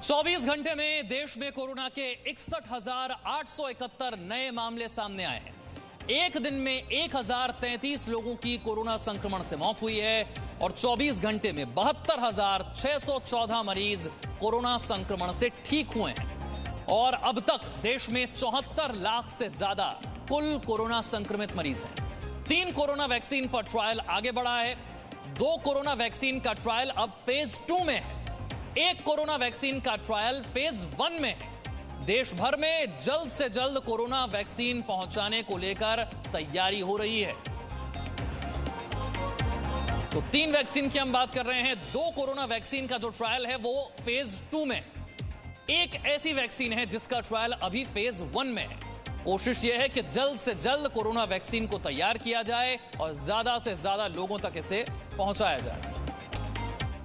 24 घंटे में देश में कोरोना के 61,871 नए मामले सामने आए हैं। एक दिन में 1,033 लोगों की कोरोना संक्रमण से मौत हुई है और 24 घंटे में 72,614 मरीज कोरोना संक्रमण से ठीक हुए हैं। और अब तक देश में 74 लाख से ज्यादा कुल कोरोना संक्रमित मरीज हैं। 3 कोरोना वैक्सीन पर ट्रायल आगे बढ़ा है। 2 कोरोना वैक्सीन का ट्रायल अब फेज 2 में है। 1 कोरोना वैक्सीन का ट्रायल फेज 1 में है। देश भर में जल्द से जल्द कोरोना वैक्सीन पहुंचाने को लेकर तैयारी हो रही है। तो 3 वैक्सीन की हम बात कर रहे हैं। 2 कोरोना वैक्सीन का जो ट्रायल है वो फेज 2 में है। एक ऐसी वैक्सीन है जिसका ट्रायल अभी फेज 1 में है। कोशिश यह है कि जल्द से जल्द कोरोना वैक्सीन को तैयार किया जाए और ज्यादा से ज्यादा लोगों तक इसे पहुंचाया जाए।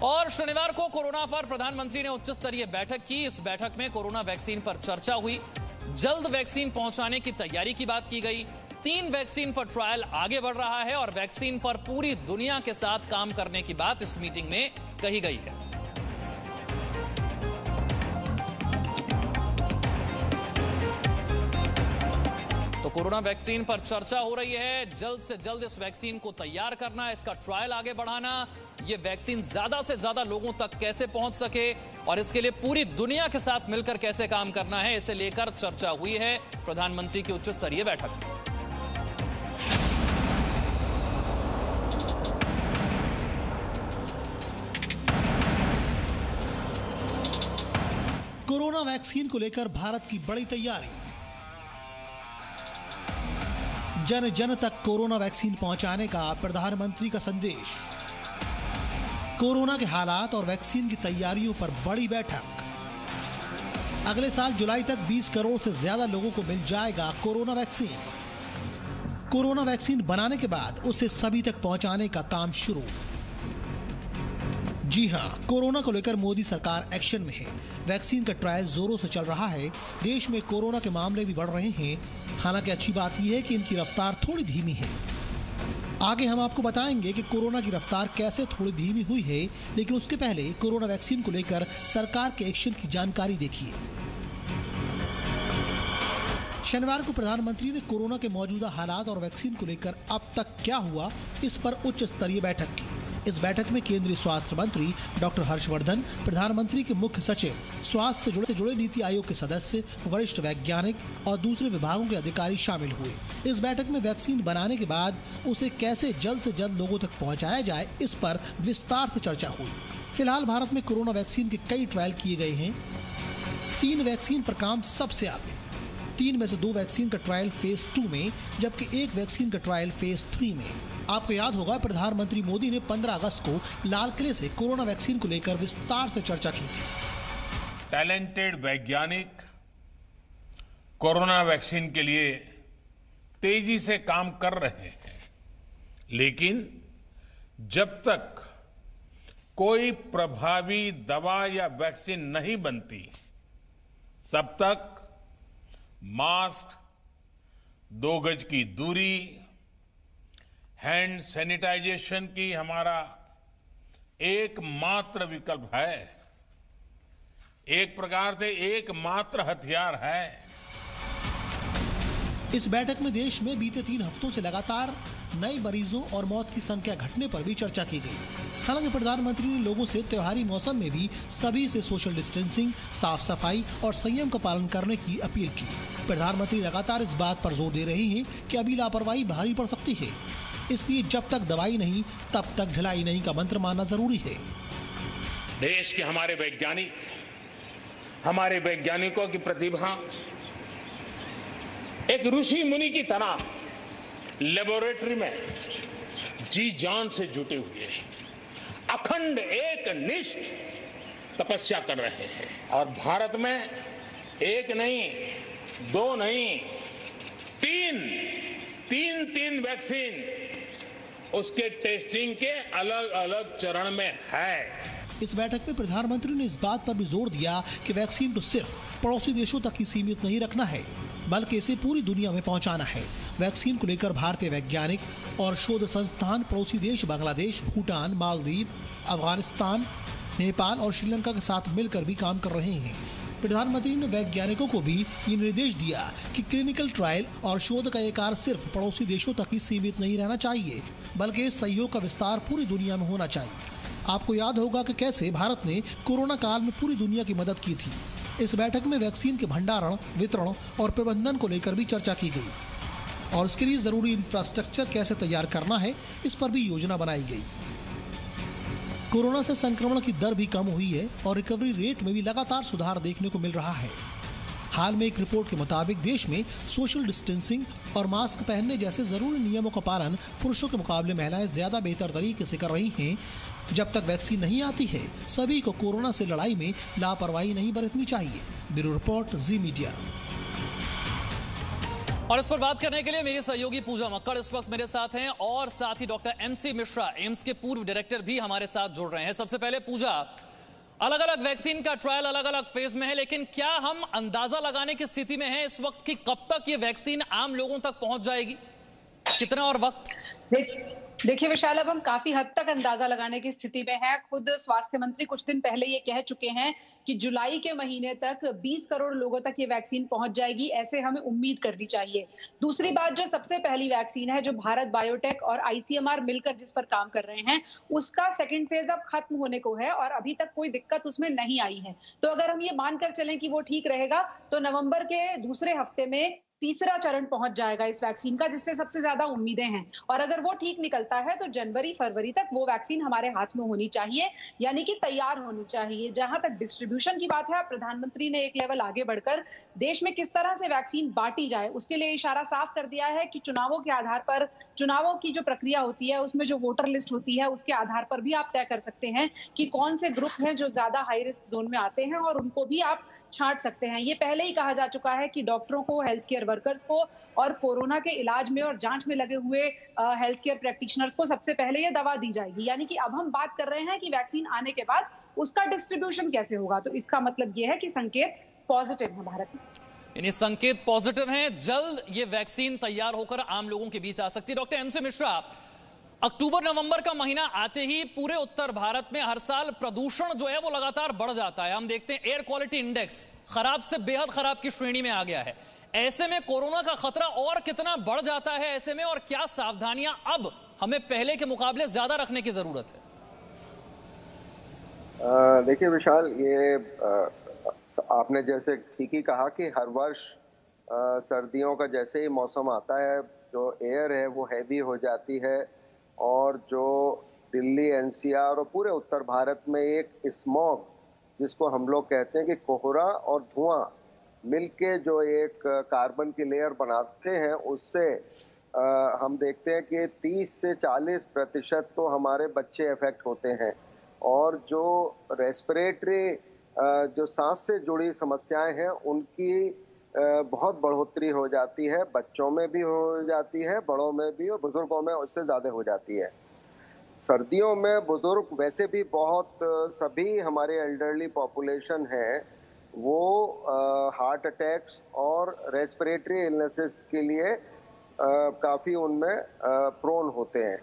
और शनिवार को कोरोना पर प्रधानमंत्री ने उच्च स्तरीय बैठक की। इस बैठक में कोरोना वैक्सीन पर चर्चा हुई। जल्द वैक्सीन पहुंचाने की तैयारी की बात की गई। 3 वैक्सीन पर ट्रायल आगे बढ़ रहा है और वैक्सीन पर पूरी दुनिया के साथ काम करने की बात इस मीटिंग में कही गई है। तो कोरोना वैक्सीन पर चर्चा हो रही है। जल्द से जल्द इस वैक्सीन को तैयार करना, इसका ट्रायल आगे बढ़ाना, ये वैक्सीन ज्यादा से ज्यादा लोगों तक कैसे पहुंच सके और इसके लिए पूरी दुनिया के साथ मिलकर कैसे काम करना है, इसे लेकर चर्चा हुई है प्रधानमंत्री की उच्च स्तरीय बैठक में। कोरोना वैक्सीन को लेकर भारत की बड़ी तैयारी। जन जन तक कोरोना वैक्सीन पहुंचाने का प्रधानमंत्री का संदेश। कोरोना के हालात और वैक्सीन की तैयारियों पर बड़ी बैठक। अगले साल जुलाई तक 20 करोड़ से ज्यादा लोगों को मिल जाएगा कोरोना वैक्सीन। कोरोना वैक्सीन बनाने के बाद उसे सभी तक पहुंचाने का काम शुरू। जी हां, कोरोना को लेकर मोदी सरकार एक्शन में है। वैक्सीन का ट्रायल जोरों से चल रहा है। देश में कोरोना के मामले भी बढ़ रहे हैं। हालांकि अच्छी बात यह है कि इनकी रफ्तार थोड़ी धीमी है। आगे हम आपको बताएंगे कि कोरोना की रफ्तार कैसे थोड़ी धीमी हुई है, लेकिन उसके पहले कोरोना वैक्सीन को लेकर सरकार के एक्शन की जानकारी देखिए। शनिवार को प्रधानमंत्री ने कोरोना के मौजूदा हालात और वैक्सीन को लेकर अब तक क्या हुआ, इस पर उच्च स्तरीय बैठक की। इस बैठक में केंद्रीय स्वास्थ्य मंत्री डॉक्टर हर्षवर्धन, प्रधानमंत्री के मुख्य सचिव, स्वास्थ्य से जुड़े नीति आयोग के सदस्य, वरिष्ठ वैज्ञानिक और दूसरे विभागों के अधिकारी शामिल हुए। इस बैठक में वैक्सीन बनाने के बाद उसे कैसे जल्द से जल्द लोगों तक पहुंचाया जाए, इस पर विस्तार से चर्चा हुई। फिलहाल भारत में कोरोना वैक्सीन के कई ट्रायल किए गए हैं। 3 वैक्सीन पर काम सबसे आगे। 3 में से 2 वैक्सीन का ट्रायल फेज 2 में, जबकि 1 वैक्सीन का ट्रायल फेज 3 में। आपको याद होगा प्रधानमंत्री मोदी ने 15 अगस्त को लाल किले से कोरोना वैक्सीन को लेकर विस्तार से चर्चा की थी। टैलेंटेड वैज्ञानिक कोरोना वैक्सीन के लिए तेजी से काम कर रहे हैं, लेकिन जब तक कोई प्रभावी दवा या वैक्सीन नहीं बनती, तब तक मास्क, 2 गज की दूरी, हैंड सैनिटाइजेशन की हमारा एकमात्र विकल्प है, एक प्रकार से एकमात्र हथियार है। इस बैठक में देश में बीते 3 हफ्तों से लगातार नए मरीजों और मौत की संख्या घटने पर भी चर्चा की गई। हालांकि प्रधानमंत्री ने लोगों से त्योहारी मौसम में भी सभी से सोशल डिस्टेंसिंग, साफ सफाई और संयम का पालन करने की अपील की। प्रधानमंत्री लगातार इस बात पर जोर दे रहे हैं कि अभी लापरवाही भारी पड़ सकती है, इसलिए जब तक दवाई नहीं तब तक ढिलाई नहीं का मंत्र मानना जरूरी है। देश के हमारे वैज्ञानिकों की प्रतिभा एक ऋषि मुनि की तरह लेबोरेटरी में जी जान से जुटे हुए हैं, अखंड एक निष्ठ तपस्या कर रहे हैं। और भारत में 1 नहीं, 2 नहीं, 3 वैक्सीन उसके टेस्टिंग के अलग अलग चरण में है। इस बैठक में प्रधानमंत्री ने इस बात पर भी जोर दिया कि वैक्सीन को सिर्फ पड़ोसी देशों तक ही सीमित नहीं रखना है, बल्कि इसे पूरी दुनिया में पहुंचाना है। वैक्सीन को लेकर भारतीय वैज्ञानिक और शोध संस्थान पड़ोसी देश बांग्लादेश, भूटान, मालदीव, अफगानिस्तान, नेपाल और श्रीलंका के साथ मिलकर भी काम कर रहे हैं। प्रधानमंत्री ने वैज्ञानिकों को भी ये निर्देश दिया कि क्लिनिकल ट्रायल और शोध का ये कार्य सिर्फ पड़ोसी देशों तक ही सीमित नहीं रहना चाहिए, बल्कि इस सहयोग का विस्तार पूरी दुनिया में होना चाहिए। आपको याद होगा कि कैसे भारत ने कोरोना काल में पूरी दुनिया की मदद की थी। इस बैठक में वैक्सीन के भंडारण, वितरण और प्रबंधन को लेकर भी चर्चा की गई और इसके लिए जरूरी इंफ्रास्ट्रक्चर कैसे तैयार करना है, इस पर भी योजना बनाई गई। कोरोना से संक्रमण की दर भी कम हुई है और रिकवरी रेट में भी लगातार सुधार देखने को मिल रहा है। हाल में एक रिपोर्ट के मुताबिक देश में सोशल डिस्टेंसिंग और मास्क पहनने जैसे जरूरी नियमों का पालन पुरुषों के मुकाबले महिलाएं ज्यादा बेहतर तरीके से कर रही हैं। जब तक वैक्सीन नहीं आती है, सभी को कोरोना से लड़ाई में लापरवाही नहीं बरतनी चाहिए। ब्यूरो रिपोर्ट, जी मीडिया। और इस पर बात करने के लिए मेरे सहयोगी पूजा मक्कड़ इस वक्त मेरे साथ हैं और साथ ही डॉक्टर MC मिश्रा, एम्स के पूर्व डायरेक्टर भी हमारे साथ जुड़ रहे हैं। सबसे पहले पूजा, अलग अलग वैक्सीन का ट्रायल अलग अलग फेज में है, लेकिन क्या हम अंदाजा लगाने की स्थिति में हैं इस वक्त कि कब तक ये वैक्सीन आम लोगों तक पहुंच जाएगी? कितना और वक्त? देखिए विशाल, अब हम काफी हद तक अंदाजा लगाने की स्थिति में है। खुद स्वास्थ्य मंत्री कुछ दिन पहले ये कह चुके हैं कि जुलाई के महीने तक 20 करोड़ लोगों तक ये वैक्सीन पहुंच जाएगी, ऐसे हमें उम्मीद करनी चाहिए। दूसरी बात, जो सबसे पहली वैक्सीन है, जो भारत बायोटेक और ICMR मिलकर जिस पर काम कर रहे हैं, उसका सेकंड फेज अब खत्म होने को है और अभी तक कोई दिक्कत उसमें नहीं आई है। तो अगर हम ये मानकर चलें कि वो ठीक रहेगा, तो नवंबर के दूसरे हफ्ते में तीसरा चरण पहुंच जाएगा इस वैक्सीन का, जिससे सबसे ज्यादा उम्मीदें हैं। और अगर वो ठीक निकलता है तो जनवरी फरवरी तक वो वैक्सीन हमारे हाथ में होनी चाहिए, यानी कि तैयार होनी चाहिए। जहां तक डिस्ट्रीब्यूशन की बात है, प्रधानमंत्री ने एक लेवल आगे बढ़कर देश में किस तरह से वैक्सीन बांटी जाए उसके लिए इशारा साफ कर दिया है कि चुनावों के आधार पर, चुनावों की जो प्रक्रिया होती है उसमें जो वोटर लिस्ट होती है उसके आधार पर भी आप तय कर सकते हैं कि कौन से ग्रुप हैं जो ज्यादा हाई रिस्क जोन में आते हैं और उनको भी आप छांट सकते हैं। ये पहले ही कहा जा चुका है कि डॉक्टरों को, हेल्थ केयर वर्कर्स को और कोरोना के इलाज में और जांच में लगे हुए हेल्थ केयर प्रैक्टिशनर्स को सबसे पहले ये दवा दी जाएगी। यानी कि अब हम बात कर रहे हैं कि वैक्सीन आने के बाद उसका डिस्ट्रीब्यूशन कैसे होगा। तो इसका मतलब ये है कि संकेत पॉजिटिव है भारत में। यानी संकेत पॉजिटिव हैं, जल्द ये वैक्सीन तैयार होकर आम लोगों के बीच आ सकती है। डॉक्टर MC मिश्रा, अक्टूबर नवंबर का महीना आते ही पूरे उत्तर भारत में हर साल प्रदूषण जो है वो लगातार बढ़ जाता है। हम देखते हैं एयर क्वालिटी इंडेक्स खराब से बेहद खराब की श्रेणी में आ गया है। ऐसे में कोरोना का खतरा और कितना बढ़ जाता है ऐसे में, और क्या सावधानियां अब हमें पहले के मुकाबले ज्यादा रखने की जरूरत है? देखिए विशाल, ये आपने जैसे ठीक ही कहा कि हर वर्ष सर्दियों का जैसे ही मौसम आता है, जो एयर है वो हैवी हो जाती है और जो दिल्ली, NCR और पूरे उत्तर भारत में एक स्मॉग, जिसको हम लोग कहते हैं कि कोहरा और धुआं मिलके जो एक कार्बन की लेयर बनाते हैं, उससे हम देखते हैं कि 30 से 40% तो हमारे बच्चे अफेक्ट होते हैं। और जो रेस्पिरेटरी, जो सांस से जुड़ी समस्याएं हैं, उनकी बहुत बढ़ोतरी हो जाती है। बच्चों में भी हो जाती है, बड़ों में भी और बुजुर्गों में उससे ज़्यादा हो जाती है। सर्दियों में बुजुर्ग वैसे भी बहुत, सभी हमारे एल्डरली पॉपुलेशन है वो हार्ट अटैक्स और रेस्पिरेटरी इलनेसेस के लिए काफ़ी उनमें प्रोन होते हैं।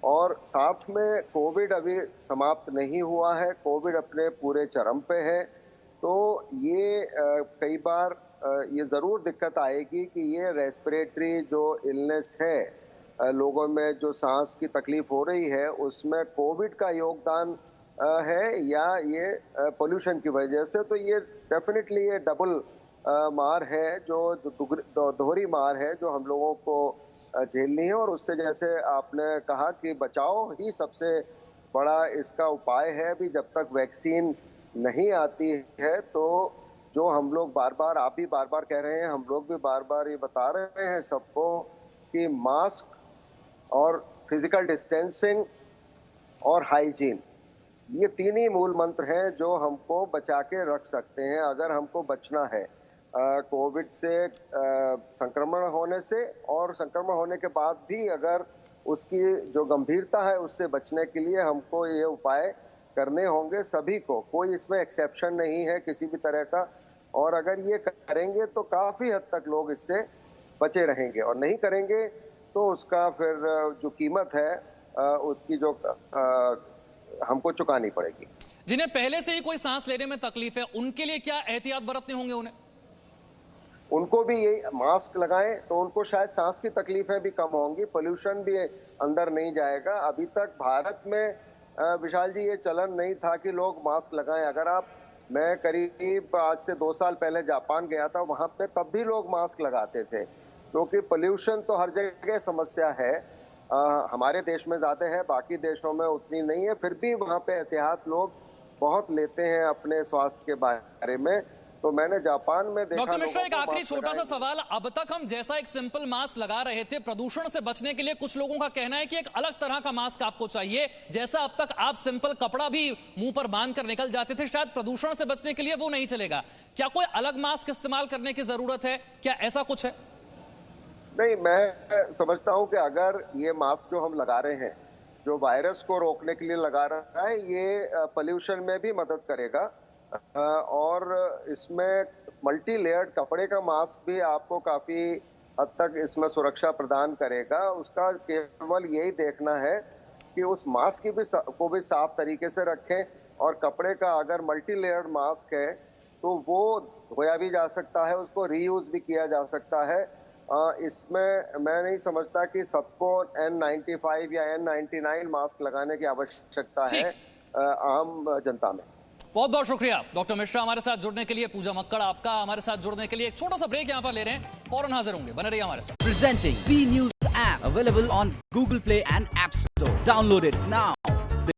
और साथ में कोविड अभी समाप्त नहीं हुआ है, कोविड अपने पूरे चरम पे है। तो ये कई बार ये ज़रूर दिक्कत आएगी कि ये रेस्पिरेटरी जो इलनेस है, लोगों में जो सांस की तकलीफ हो रही है, उसमें कोविड का योगदान है या ये पोल्यूशन की वजह से। तो ये डेफिनेटली ये डबल मार है, जो दोहरी मार है, जो हम लोगों को झेलनी है। और उससे जैसे आपने कहा कि बचाव ही सबसे बड़ा इसका उपाय है। अभी जब तक वैक्सीन नहीं आती है तो जो हम लोग बार बार, आप भी बार बार कह रहे हैं, हम लोग भी बार बार ये बता रहे हैं सबको कि मास्क और फिजिकल डिस्टेंसिंग और हाइजीन, ये तीन ही मूल मंत्र हैं जो हमको बचा के रख सकते हैं अगर हमको बचना है कोविड से, संक्रमण होने से, और संक्रमण होने के बाद भी अगर उसकी जो गंभीरता है उससे बचने के लिए हमको ये उपाय करने होंगे सभी को। कोई इसमें एक्सेप्शन नहीं है किसी भी तरह का। और अगर ये करेंगे तो काफ़ी हद तक लोग इससे बचे रहेंगे, और नहीं करेंगे तो उसका फिर जो कीमत है उसकी जो हमको चुकानी पड़ेगी। जिन्हें पहले से ही कोई सांस लेने में तकलीफ है, उनके लिए क्या एहतियात बरतने होंगे उन्हें? उनको भी ये मास्क लगाएं तो उनको शायद सांस की तकलीफें भी कम होंगी, पोल्यूशन भी अंदर नहीं जाएगा। अभी तक भारत में विशाल जी ये चलन नहीं था कि लोग मास्क लगाएं। अगर मैं करीब आज से 2 साल पहले जापान गया था, वहां पे तब भी लोग मास्क लगाते थे, क्योंकि पोल्यूशन तो हर जगह समस्या है। हमारे देश में ज्यादा है, बाकी देशों में उतनी नहीं है, फिर भी वहां पे एहतियात लोग बहुत लेते हैं अपने स्वास्थ्य के बारे में। तो मैंने जापान में देखा। डॉक्टर मिश्रा, एक आखिरी छोटा सा सवाल, अब तक हम जैसा एक सिंपल मास्क लगा रहे थे, प्रदूषण से बचने के लिए कुछ लोगों का कहना है कि एक अलग तरह का मास्क आपको चाहिए। जैसा अब तक आप सिंपल कपड़ा भी मुंह पर बांध कर निकल जाते थे, शायद प्रदूषण से बचने के लिए वो नहीं चलेगा। क्या कोई अलग मास्क इस्तेमाल करने की जरूरत है? क्या ऐसा कुछ है? नहीं, मैं समझता हूं कि अगर ये मास्क जो हम लगा रहे हैं, जो वायरस को रोकने के लिए लगा रहा है, ये पोल्यूशन में भी मदद करेगा। और इसमें मल्टी लेयर्ड कपड़े का मास्क भी आपको काफी हद तक इसमें सुरक्षा प्रदान करेगा। उसका केवल यही देखना है कि उस मास्क को भी साफ तरीके से रखें, और कपड़े का अगर मल्टी लेयर्ड मास्क है तो वो धोया भी जा सकता है, उसको रीयूज भी किया जा सकता है। इसमें मैं नहीं समझता कि सबको N95 या N99 मास्क लगाने की आवश्यकता है आम जनता में। बहुत बहुत शुक्रिया डॉक्टर मिश्रा हमारे साथ जुड़ने के लिए। पूजा मक्कड़ आपका हमारे साथ जुड़ने के लिए। एक छोटा सा ब्रेक यहाँ पर ले रहे हैं, फौरन हाजिर होंगे, बने रहिए हमारे साथ। Presenting B News app available on Google Play and App Store. Download it now.